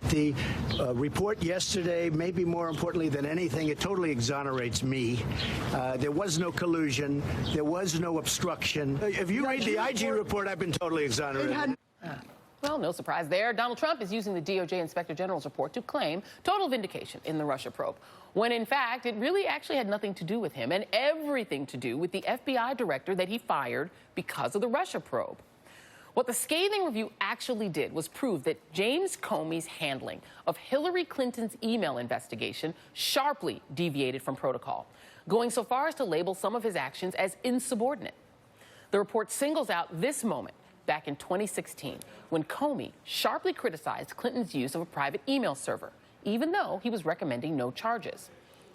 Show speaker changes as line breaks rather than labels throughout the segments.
The report yesterday, maybe more importantly than anything, it totally exonerates me. There was no collusion. There was no obstruction. If you read the IG report, I've been totally exonerated.
Well, no surprise there. Donald Trump is using the DOJ Inspector General's report to claim total vindication in the Russia probe, when in fact it really actually had nothing to do with him and everything to do with the FBI director that he fired because of the Russia probe. What the scathing review actually did was prove that James Comey's handling of Hillary Clinton's email investigation sharply deviated from protocol, going so far as to label some of his actions as insubordinate. The report singles out this moment back in 2016, when Comey sharply criticized Clinton's use of a private email server, even though he was recommending no charges,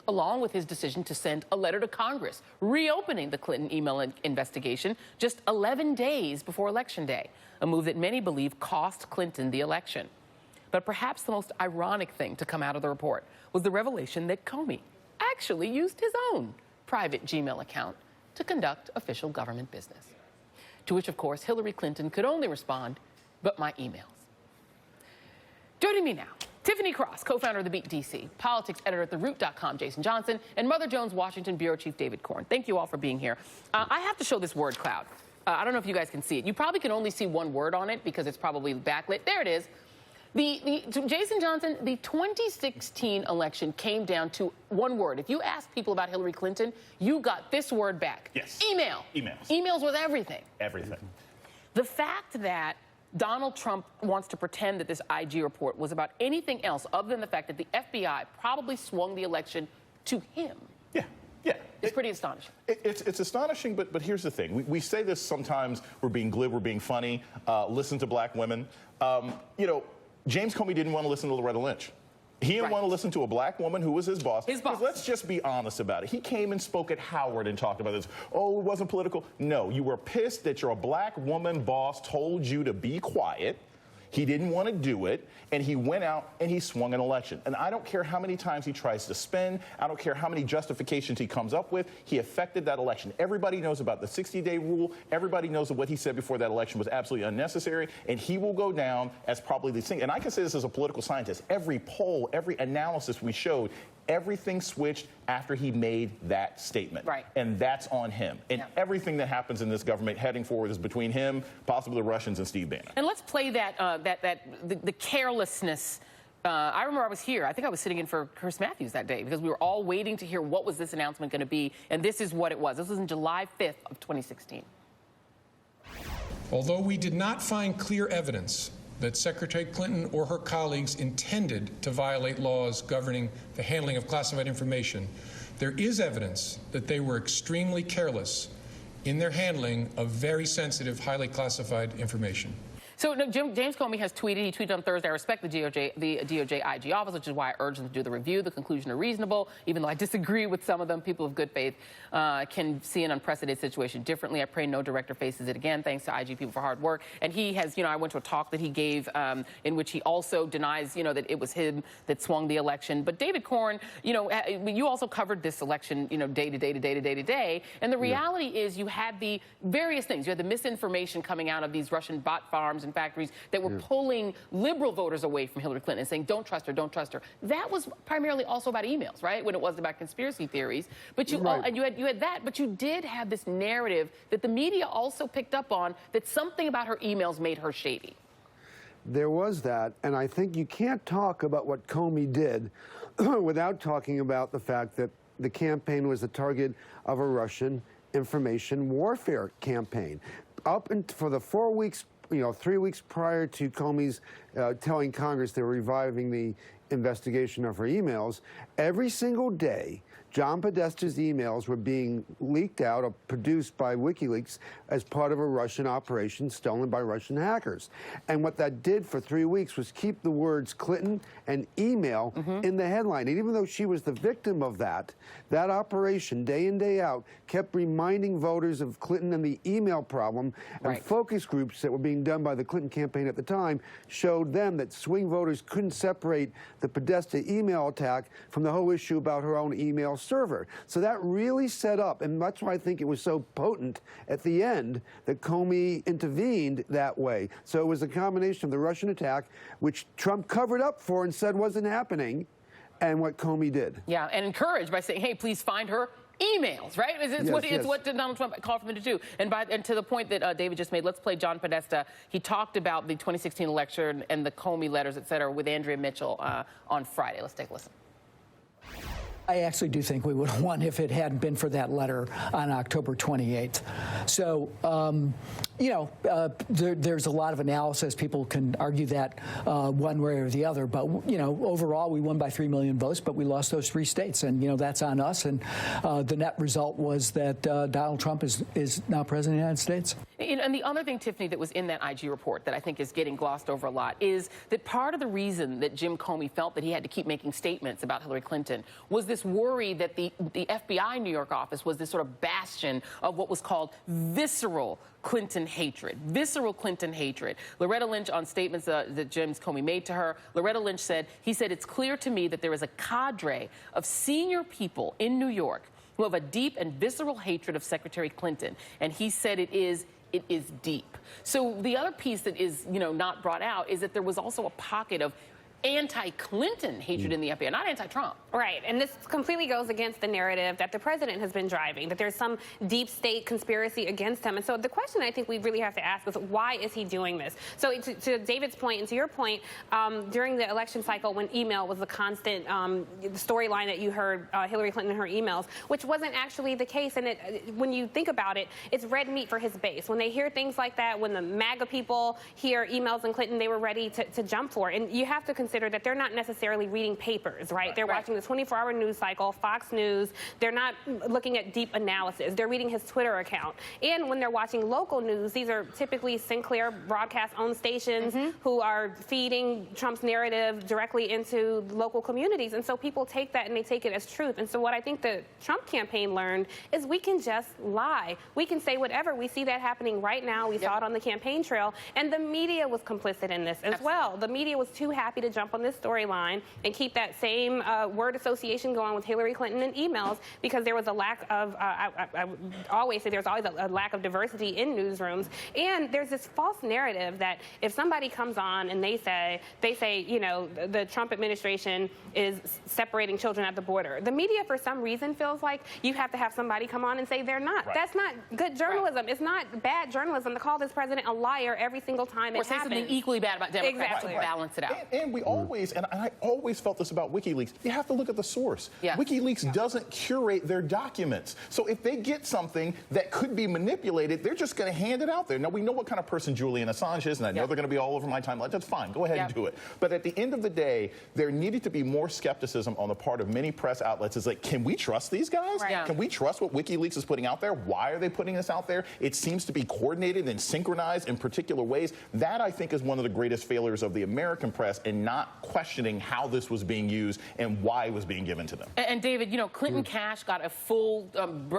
along with his decision to send a letter to Congress reopening the Clinton email investigation just 11 days before Election Day, a move that many believe cost Clinton the election. But perhaps the most ironic thing to come out of the report was the revelation that Comey actually used his own private Gmail account to conduct official government business. To which, of course, Hillary Clinton could only respond, "But my emails." Joining me now, Tiffany Cross, co-founder of The Beat DC, politics editor at TheRoot.com, Jason Johnson, and Mother Jones Washington bureau chief David Corn. Thank you all for being here. I have to show this word cloud. I don't know if you guys can see it. You probably can only see one word on it because it's probably backlit. There it is. Jason Johnson, the 2016 election came down to one word. If you asked people about Hillary Clinton, you got this word back.
Yes.
Email.
Emails.
Emails was everything.
Everything.
The fact that Donald Trump wants to pretend that this IG report was about anything else other than the fact that the FBI probably swung the election to him.
Yeah. Yeah.
It's pretty astonishing.
It's astonishing, but here's the thing. We say this sometimes, we're being glib, we're being funny, listen to black women. You know, James Comey didn't want to listen to Loretta Lynch. He didn't want to listen to a black woman who was his boss.
His boss.
Let's just be honest about it. He came and spoke at Howard and talked about this. Oh, it wasn't political. No, you were pissed that your black woman boss told you to be quiet. He didn't want to do it, and he went out and he swung an election. And I don't care how many times he tries to spin. I don't care how many justifications he comes up with. He affected that election. Everybody knows about the 60-day rule. Everybody knows that what he said before that election was absolutely unnecessary, and he will go down as probably the thing. And I can say this as a political scientist. Every poll, every analysis we showed, everything switched after he made that statement.
Right.
And that's on him. And everything that happens in this government heading forward is between him, possibly the Russians, and Steve Bannon.
And let's play the carelessness. I remember I was here. I think I was sitting in for Chris Matthews that day because we were all waiting to hear what was this announcement going to be. And this is what it was. This was on July 5th of 2016.
Although we did not find clear evidence that Secretary Clinton or her colleagues intended to violate laws governing the handling of classified information, there is evidence that they were extremely careless in their handling of very sensitive, highly classified information.
So no, James Comey has tweeted. He tweeted on Thursday, "I respect the DOJ IG office, which is why I urge them to do the review. The conclusion are reasonable, even though I disagree with some of them. People of good faith can see an unprecedented situation differently. I pray no director faces it again. Thanks to IG people for hard work." And he has, I went to a talk that he gave in which he also denies, that it was him that swung the election. But David Corn, you also covered this election, day to day to day to day to day. And the reality is you had the various things. You had the misinformation coming out of these Russian bot farms and factories that were pulling liberal voters away from Hillary Clinton and saying, don't trust her, don't trust her. That was primarily also about emails, right? When it wasn't about conspiracy theories. But you had that, but you did have this narrative that the media also picked up on, that something about her emails made her shady.
There was that, and I think you can't talk about what Comey did without talking about the fact that the campaign was the target of a Russian information warfare campaign. For the 4 weeks, 3 weeks prior to Comey's telling Congress they were reviving the investigation of her emails, every single day, John Podesta's emails were being leaked out or produced by WikiLeaks as part of a Russian operation stolen by Russian hackers. And what that did for 3 weeks was keep the words Clinton and email in the headline. And even though she was the victim of that operation, day in, day out, kept reminding voters of Clinton and the email problem. And focus groups that were being done by the Clinton campaign at the time showed them that swing voters couldn't separate the Podesta email attack from the whole issue about her own email server. So that really set up, and that's why I think it was so potent at the end that Comey intervened that way. So it was a combination of the Russian attack, which Trump covered up for and said wasn't happening, and what Comey did.
Yeah, and encouraged by saying, hey, please find her emails, right? It's what Donald Trump called for them to do. And to the point that David just made, let's play John Podesta. He talked about the 2016 election and the Comey letters, et cetera, with Andrea Mitchell on Friday. Let's take a listen.
I actually do think we would have won if it hadn't been for that letter on October 28th. So, there's a lot of analysis. People can argue that one way or the other. But, overall, we won by 3 million votes, but we lost those 3 states. And, that's on us. And the net result was that Donald Trump is now president of the United States.
And the other thing, Tiffany, that was in that IG report that I think is getting glossed over a lot is that part of the reason that Jim Comey felt that he had to keep making statements about Hillary Clinton was this worry that the FBI New York office was this sort of bastion of what was called visceral Clinton hatred. Visceral Clinton hatred. Loretta Lynch, on statements that James Comey made to her, Loretta Lynch said, he said, it's clear to me that there is a cadre of senior people in New York who have a deep and visceral hatred of Secretary Clinton. And he said it is deep. So the other piece that is, not brought out is that there was also a pocket of anti-Clinton hatred in the FBI, not anti-Trump.
Right, and this completely goes against the narrative that the president has been driving, that there's some deep state conspiracy against him. And so the question I think we really have to ask is, why is he doing this? So to David's point and to your point, during the election cycle when email was the constant storyline that you heard Hillary Clinton and her emails, which wasn't actually the case. And when you think about it, it's red meat for his base. When they hear things like that, when the MAGA people hear emails in Clinton, they were ready to jump for it. And you have to consider that they're not necessarily reading papers, right? They're watching the 24-hour news cycle, Fox News. They're not looking at deep analysis. They're reading his Twitter account. And when they're watching local news, these are typically Sinclair broadcast-owned stations who are feeding Trump's narrative directly into local communities. And so people take that and they take it as truth. And so what I think the Trump campaign learned is we can just lie. We can say whatever. We see that happening right now. We saw it on the campaign trail. And the media was complicit in this as well. The media was too happy to jump on this storyline and keep that same word association going with Hillary Clinton and emails, because there was a lack of, I always say there's always a lack of diversity in newsrooms. And there's this false narrative that if somebody comes on and they say, the Trump administration is separating children at the border, the media for some reason feels like you have to have somebody come on and say they're not. Right. That's not good journalism. Right. It's not bad journalism to call this president a liar every single time it happens. Or say something
equally bad about Democrats to balance it out.
And we always, and I always felt this about WikiLeaks, you have to look at the source. Yeah. WikiLeaks doesn't curate their documents. So if they get something that could be manipulated, they're just going to hand it out there. Now, we know what kind of person Julian Assange is, and I know they're going to be all over my timeline. That's fine. Go ahead and do it. But at the end of the day, there needed to be more skepticism on the part of many press outlets. It's like, can we trust these guys? Right. Can we trust what WikiLeaks is putting out there? Why are they putting this out there? It seems to be coordinated and synchronized in particular ways. That, I think, is one of the greatest failures of the American press in not questioning how this was being used and why it was being given to them.
And David, Clinton Cash got a full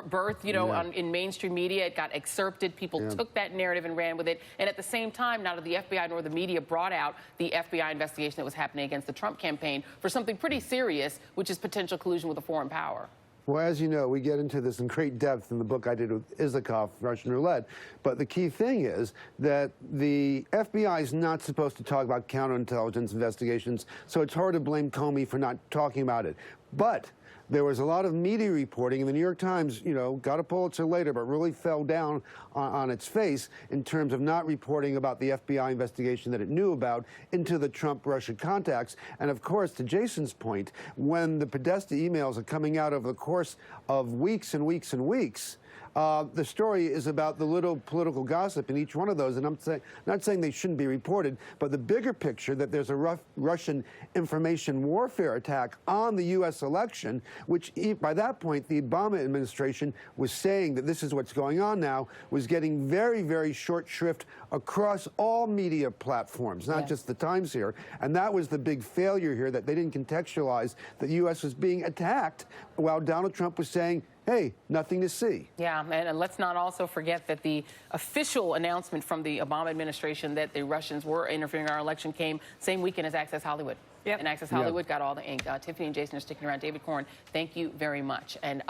birth, in mainstream media. It got excerpted. People took that narrative and ran with it. And at the same time, neither the FBI nor the media brought out the FBI investigation that was happening against the Trump campaign for something pretty serious, which is potential collusion with a foreign power.
Well, as you know, we get into this in great depth in the book I did with Isikoff, Russian Roulette. But the key thing is that the FBI is not supposed to talk about counterintelligence investigations, so it's hard to blame Comey for not talking about it. But there was a lot of media reporting, and the New York Times, got a Pulitzer later, but really fell down on its face in terms of not reporting about the FBI investigation that it knew about into the Trump-Russia contacts. And of course, to Jason's point, when the Podesta emails are coming out over the course of weeks and weeks and weeks, the story is about the little political gossip in each one of those. And I'm not saying they shouldn't be reported, but the bigger picture that there's a Russian information warfare attack on the U.S. election, which by that point, the Obama administration was saying that this is what's going on now, was getting very, very short shrift across all media platforms, not just the Times here. And that was the big failure here, that they didn't contextualize that the U.S. was being attacked while Donald Trump was saying, hey, nothing to see.
Yeah, and let's not also forget that the official announcement from the Obama administration that the Russians were interfering in our election came same weekend as Access Hollywood.
Yep.
And Access Hollywood got all the ink. Tiffany and Jason are sticking around. David Corn, thank you very much. And